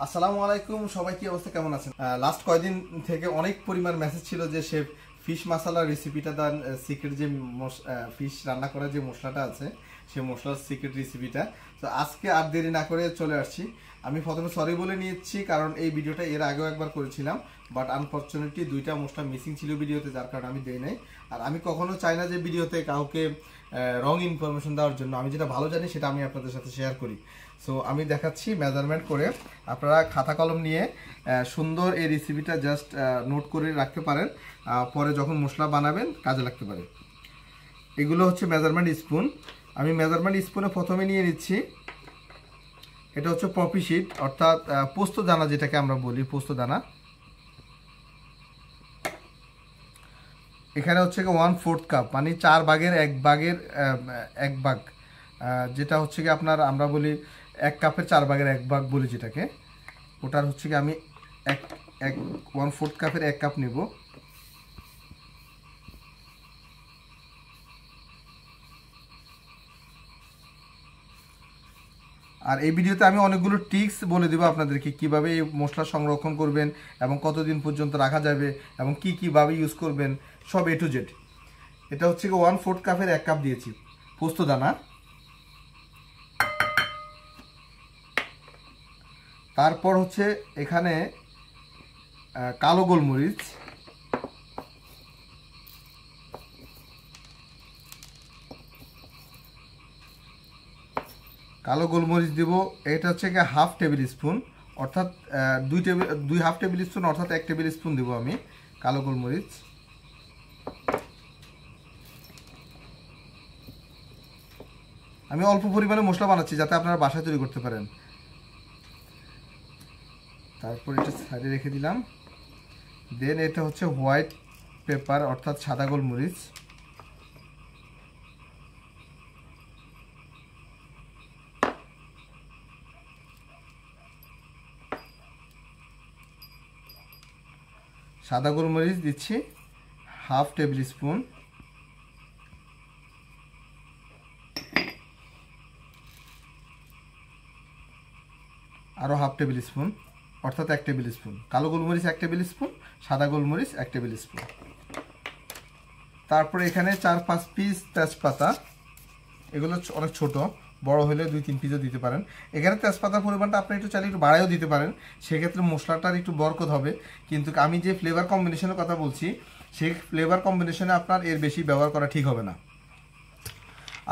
আসসালামু আলাইকুম, সবাই কি অবস্থা, কেমন আছেন? লাস্ট কয়েকদিন থেকে অনেক পরিমাণ মেসেজ ছিল যে শেফ ফিশ মশলা রেসিপিটা দেন, সিক্রেট যে ফিশ রান্না করার যে মশলাটা আছে সেই মশলার সিক্রেট রেসিপিটা। তো আজকে আর দেরি না করে চলে আসছি। আমি প্রথমে সরি বলে নিয়েছি, কারণ এই ভিডিওটা এর আগেও একবার করেছিলাম, বাট আনফর্চুনেটলি দুইটা মশলা মিসিং ছিল ভিডিওতে, যার কারণে আমি দেই নাই। আর আমি কখনো চাই না যে ভিডিওতে কাউকে রং ইনফরমেশন দেওয়ার জন্য। আমি যেটা ভালো জানি সেটা আমি আপনাদের সাথে শেয়ার করি। সো আমি দেখাচ্ছি মেজারমেন্ট করে, আপনারা খাতা কলম নিয়ে সুন্দর এই রেসিপিটা জাস্ট নোট করে রাখতে পারেন, পরে যখন মশলা বানাবেন কাজে লাগতে পারে। এগুলো হচ্ছে মেজারমেন্ট স্পুন। আমি মেজারমেন্ট স্পুনে প্রথমে নিয়ে নিচ্ছি, এটা হচ্ছে পপি শিট, অর্থাৎ পোস্ত দানা, যেটাকে আমরা বলি পোস্ত দানা। এখানে হচ্ছে 1/4 কাপ, মানে 4 ভাগের 1 ভাগের 1 ভাগ, যেটা হচ্ছে কি আপনার আমরা বলি 1 কাপের 4 ভাগের 1 ভাগ বলি যেটাকে, ওটার হচ্ছে কি আমি 1/4 কাপের 1 কাপ নেব। আর এই ভিডিওতে আমি অনেকগুলো টিপস বলে দেবো আপনাদেরকে, কিভাবে এই মশলা সংরক্ষণ করবেন এবং কতদিন পর্যন্ত রাখা যাবে এবং কীভাবে ইউজ করবেন, সব A to Z। এটা হচ্ছে কি 1/4 কাপের 1 কাপ দিয়েছি পোস্ত দানা। তারপর হচ্ছে এখানে কালো গোলমরিচ, দেব। এটা হচ্ছে কি 1/2 টেবিল স্পুন, অর্থাৎ 2 টেবিল স্পুন, অর্থাৎ 1 টেবিল স্পুন দেবো আমি কালো গোলমরিচ। আমি অল্প পরিমাণে মশলা বানাচ্ছি যাতে আপনারা বাসায় তৈরি করতে পারেন। তারপর এটা সাইডে রেখে দিলাম। দেন এটা হচ্ছে হোয়াইট পেপার, অর্থাৎ সাদা গোলমরিচ। সাদা গোলমরিচ দিচ্ছি 1/2 টেবিল স্পুন। আরও 1/2 টেবিল স্পুন, অর্থাৎ 1 টেবিল স্পুন। কালো গোলমরিচ 1 টেবিল স্পুন, সাদা গোলমরিচ 1 টেবিল স্পুন। তারপরে এখানে 4-5 পিস তেজপাতা, এগুলো অনেক ছোট, বড় হলে 2-3 পিসও দিতে পারেন। এখানে তেজপাতার পরিমাণটা আপনি একটু চাইলে একটু বাড়ায়ও দিতে পারেন, সেক্ষেত্রে মশলাটার একটু বরকত হবে। কিন্তু আমি যে ফ্লেভার কম্বিনেশনের কথা বলছি, সেই ফ্লেভার কম্বিনেশনে আপনার এর বেশি ব্যবহার করা ঠিক হবে না।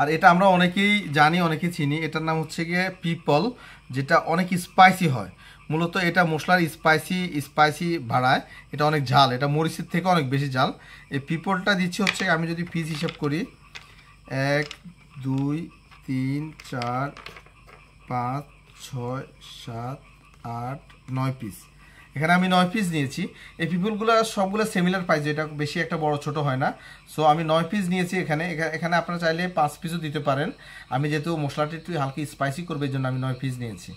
আর এটা আমরা অনেকেই জানি, অনেকেই চিনি, এটার নাম হচ্ছে গিয়ে পিপল, যেটা অনেক স্পাইসি হয়। মূলত এটা মশলার স্পাইসি বাড়ায়, এটা অনেক ঝাল, এটা মরিচের থেকে অনেক বেশি ঝাল। এই পিপলটা দিচ্ছি হচ্ছে, আমি যদি পিস হিসাব করি, 1 2 3 4 5 6 7 8 9 পিস। এখানে আমি 9 পিস নিয়েছি। এই পিপলগুলো সবগুলো সিমিলার প্রাইস, এটা বেশি একটা বড় ছোট হয় না। সো আমি 9 পিস নিয়েছি। এখানে আপনারা চাইলে 5 পিসও দিতে পারেন। আমি যেহেতু মশলাটা একটু হালকা স্পাইসি করবে, এই জন্য আমি 9 পিস নিয়েছি।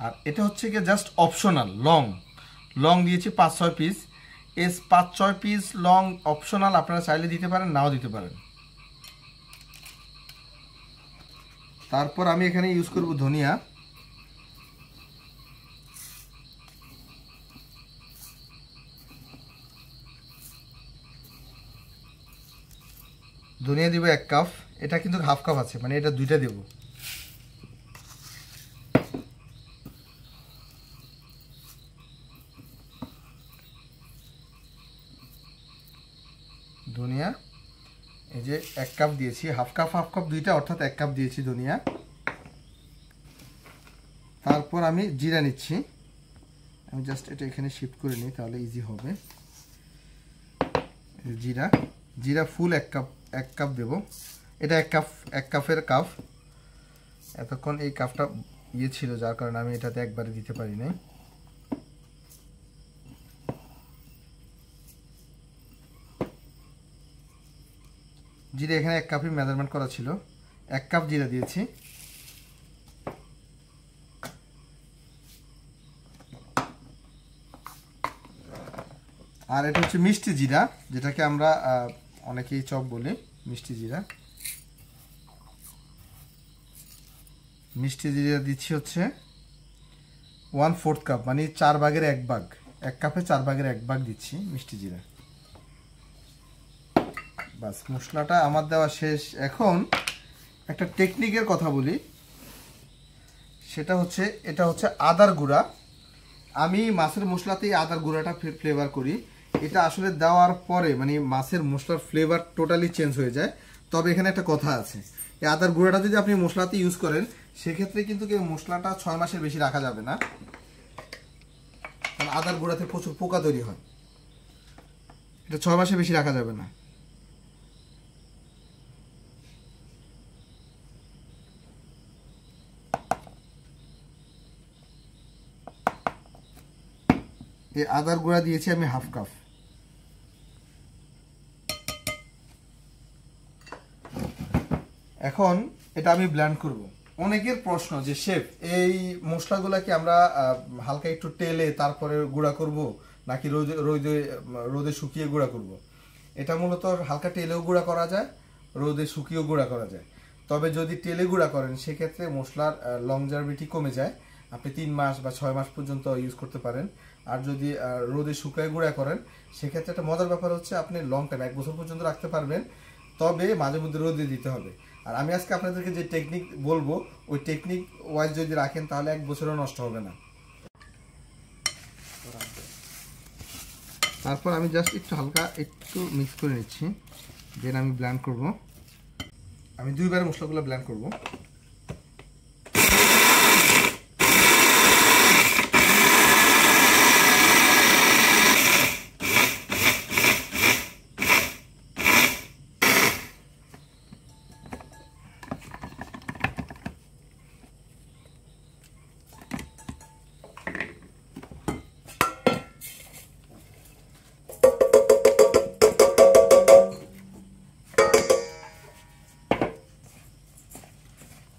আর এটা হচ্ছে কি জাস্ট অপশনাল, লং দিয়েছি 5-6 পিস। এই 5-6 পিস লং অপশনাল, আপনারা চাইলে দিতে পারেন, নাও দিতে পারেন। তারপর আমি এখানে ইউজ করব ধনিয়া। ধনিয়া দিব 1 কাপ, এটা কিন্তু 1/2 কাপ আছে, মানে এটা 2টা দেব। ধনিয়া এই যে 1 কাপ দিয়েছি, 1/2 কাপ 2টা, অর্থাৎ 1 কাপ দিয়েছি ধনিয়া। তারপর আমি জিরা নিচ্ছি, আমি জাস্ট এটা এখানে শিফট করে নিই, তাহলে ইজি হবে। জিরা ফুল 1 কাপ দেব। এটা 1 কাপের কাপ। এতক্ষণ এই কাপটা ছিল, যার কারণে আমি এটাতে একবারে দিতে পারি নাই। জিরা এখানে 1 কাপই মেজারমেন্ট করা ছিল, 1 কাপ জিরা দিয়েছি। আর এটা হচ্ছে মিষ্টি জিরা, যেটাকে আমরা অনেকেই চপ বলি, মিষ্টি জিরা। মিষ্টি জিরা দিচ্ছি হচ্ছে 1/4 কাপ, মানে 4 ভাগের 1 ভাগ, 1 কাপে 4 ভাগের 1 ভাগ দিচ্ছি মিষ্টি জিরা। বাস, মশলাটা আমার দেওয়া শেষ। এখন একটা টেকনিকের কথা বলি, সেটা হচ্ছে এটা হচ্ছে আদার গুঁড়া। আমি মাছের মশলাতেই আদার গুঁড়াটা ফ্লেভার করি। এটা আসলে দেওয়ার পরে মানে মাছের মশলার ফ্লেভার টোটালি চেঞ্জ হয়ে যায়। তবে এখানে একটা কথা আছে, এই আদার গুঁড়াটা যদি আপনি মশলাতে ইউজ করেন সেক্ষেত্রে কিন্তু মশলাটা 6 মাসের বেশি রাখা যাবে না, কারণ আদার গুঁড়াতে প্রচুর পোকা তৈরি হয়। এটা 6 মাসের বেশি রাখা যাবে না। এই আদার গুঁড়া দিয়েছি আমি 1/2 কাপ। এখন এটা আমি ব্লেন্ড করব। অনেকের প্রশ্ন যে শেফ, এই মশলাগুলোকে আমরা হালকা একটু তেলে তারপরে গুঁড়া করব নাকি রোদে শুকিয়ে গুঁড়া করব? এটা মূলত হালকা তেলেও গুঁড়া করা যায়, রোদে শুকিয়েও গুঁড়া করা যায়। তবে যদি তেলে গুঁড়া করেন সেক্ষেত্রে মশলার লংজারভিটি কমে যায়, আপনি 3 মাস বা 6 মাস পর্যন্ত ইউজ করতে পারেন। আর যদি রোদে শুকিয়ে গুঁড়া করেন সেক্ষেত্রে একটা মজার ব্যাপার হচ্ছে আপনি লং টাইম 1 বছর পর্যন্ত রাখতে পারবেন, তবে মাঝে মধ্যে রোদে দিতে হবে। আর আমি আজকে আপনাদেরকে যে টেকনিক বলবো ওই টেকনিক ওয়াইজ যদি রাখেন তাহলে 1 বছরও নষ্ট হবে না। তারপর আমি জাস্ট একটু হালকা একটু মিক্স করে নিচ্ছি, দেন আমি ব্লেন্ড করব। আমি 2 বার মশলাগুলো ব্লেন্ড করব।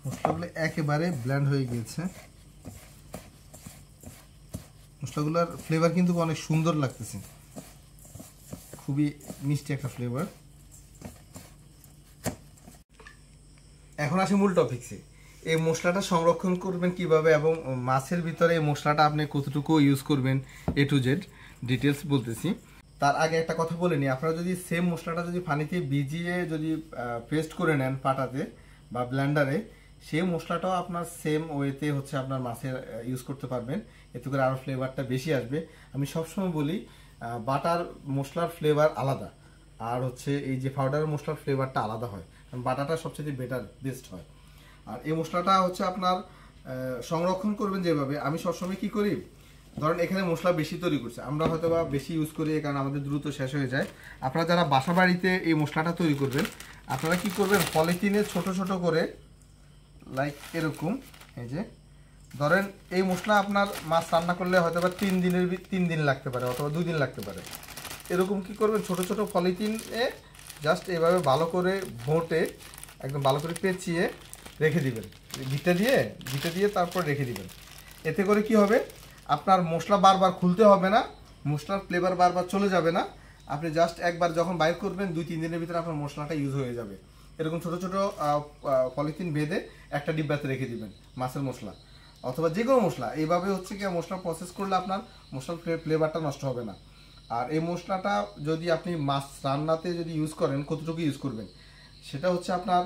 মশলাগুলো একেবারে ব্লেন্ড হয়ে গিয়েছে। মশলাগুলোর ফ্লেভার কিন্তু অনেক সুন্দর লাগতেছে, খুবই মিষ্টি একটা ফ্লেভার। এখন আসি মূল টপিকসে। এই মশলাটা সংরক্ষণ করবেন কিভাবে এবং মাছের ভিতরে এই মশলাটা আপনি কতটুকু ইউজ করবেন, A to Z ডিটেলস বলতেছি। তার আগে একটা কথা বলে নিই, আপনারা যদি সেম মশলাটা যদি পানিতে ভিজিয়ে যদি পেস্ট করে নেন পাটাতে বা ব্লেন্ডারে, সেই মশলাটাও আপনার সেম ওয়েতে হচ্ছে আপনার মাছের ইউজ করতে পারবেন, এতে করে আরও ফ্লেভারটা বেশি আসবে। আমি সবসময় বলি বাটার মশলার ফ্লেভার আলাদা, আর হচ্ছে এই যে পাউডার মশলার ফ্লেভারটা আলাদা হয়, কারণ বাটাটা সবচেয়ে বেটার বেস্ট হয়। আর এই মশলাটা হচ্ছে আপনার সংরক্ষণ করবেন যেভাবে, আমি সবসময় কি করি, ধরেন এখানে মশলা বেশি তৈরি করছে, আমরা হয়তো বা বেশি ইউজ করি কারণ আমাদের দ্রুত শেষ হয়ে যায়। আপনারা যারা বাসা বাড়িতে এই মশলাটা তৈরি করবেন, আপনারা কি করবেন, পলিথিনে ছোট ছোট করে লাইক এরকম, এই যে ধরেন এই মশলা আপনার মাছ রান্না করলে হয়তো বা 3 দিন লাগতে পারে অথবা 2 দিন লাগতে পারে। এরকম কি করবেন, ছোট ছোট পলিথিনে জাস্ট এভাবে ভালো করে ভোটে একদম ভালো করে পেঁচিয়ে রেখে দিবেন, ঘিটে দিয়ে তারপর রেখে দিবেন। এতে করে কি হবে, আপনার মশলা বারবার খুলতে হবে না, মশলার ফ্লেভার বারবার চলে যাবে না। আপনি জাস্ট একবার যখন বাইর করবেন 2-3 দিনের ভিতরে আপনার মশলাটা ইউজ হয়ে যাবে। এরকম ছোট ছোট পলিথিন বেঁধে একটা ডিব্বাতে রেখে দিবেন মাছের মশলা অথবা যে কোনো মশলা। এইভাবে হচ্ছে কি মশলা প্রসেস করলে আপনার মশলার ফ্লেভারটা নষ্ট হবে না। আর এই মশলাটা যদি আপনি মাছ রান্নাতে যদি ইউজ করেন, কতটুকু ইউজ করবেন সেটা হচ্ছে আপনার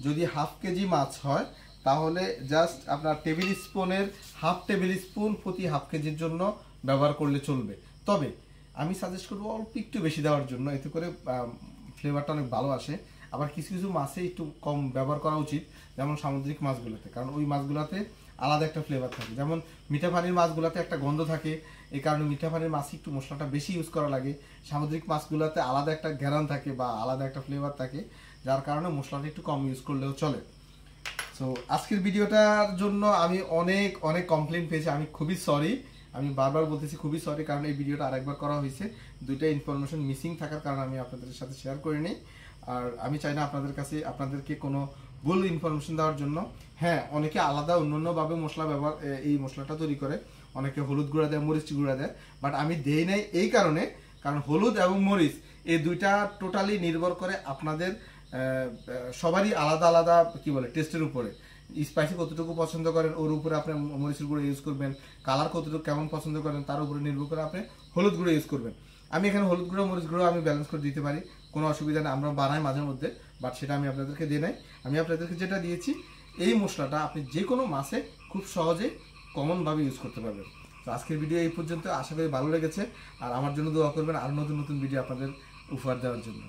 যদি 1/2 কেজি মাছ হয় তাহলে জাস্ট আপনার টেবিল স্পুনের 1/2 টেবিল স্পুন প্রতি 1/2 কেজির জন্য ব্যবহার করলে চলবে। তবে আমি সাজেস্ট করবো অল্প একটু বেশি দেওয়ার জন্য, এতে করে ফ্লেভারটা অনেক ভালো আসে। আবার কিছু কিছু মাছে একটু কম ব্যবহার করা উচিত, যেমন সামুদ্রিক মাছগুলোতে, কারণ ওই মাছগুলোতে আলাদা একটা ফ্লেভার থাকে। যেমন মিঠা পানির মাছগুলোতে একটা গন্ধ থাকে, এই কারণে মিঠা পানির মাছ একটু মশলাটা বেশি ইউজ করা লাগে। সামুদ্রিক মাছগুলোতে আলাদা একটা ঘ্রাণ থাকে বা আলাদা একটা ফ্লেভার থাকে, যার কারণে মশলাটা একটু কম ইউজ করলেও চলে। সো আজকের ভিডিওটার জন্য আমি অনেক অনেক কমপ্লেন পেয়েছি, আমি খুবই সরি, আমি বারবার বলতেছি খুবই সরি, কারণ এই ভিডিওটা আরেকবার করা হয়েছে, 2টা ইনফরমেশন মিসিং থাকার কারণে আমি আপনাদের সাথে শেয়ার করিনি। আর আমি চাই না আপনাদেরকে কোনো ভুল ইনফরমেশন দেওয়ার জন্য। হ্যাঁ, অনেকে আলাদা অন্যান্যভাবে মশলা ব্যবহার এই মশলাটা তৈরি করে, অনেকে হলুদ গুঁড়া দেয়, মরিচ গুঁড়া দেয়, বাট আমি দেই নাই এই কারণে, কারণ হলুদ এবং মরিচ এই দুইটা টোটালি নির্ভর করে আপনাদের সবারই আলাদা আলাদা কি বলে টেস্টের উপরে। স্পাইসি কতটুকু পছন্দ করেন ওর উপরে আপনি মরিচের গুঁড়ো ইউজ করবেন, কালার কতটুকু কেমন পছন্দ করেন তার উপরে নির্ভর করে আপনি হলুদ গুঁড়ো ইউজ করবেন। আমি এখানে হলুদ গুঁড়ো মরিচ গুঁড়ো আমি ব্যালেন্স করে দিতে পারি, কোনো অসুবিধা নেই, আমরা বানাই মাঝে মধ্যে, বাট সেটা আমি আপনাদেরকে দিয়ে নাই। আমি আপনাদেরকে যেটা দিয়েছি এই মশলাটা আপনি যে কোনো মাছে খুব সহজেই কমনভাবে ইউজ করতে পারবেন। তো আজকের ভিডিও এই পর্যন্ত, আশা করি ভালো লেগেছে। আর আমার জন্য দোয়া করবেন আরও নতুন নতুন ভিডিও আপনাদের উপহার দেওয়ার জন্য।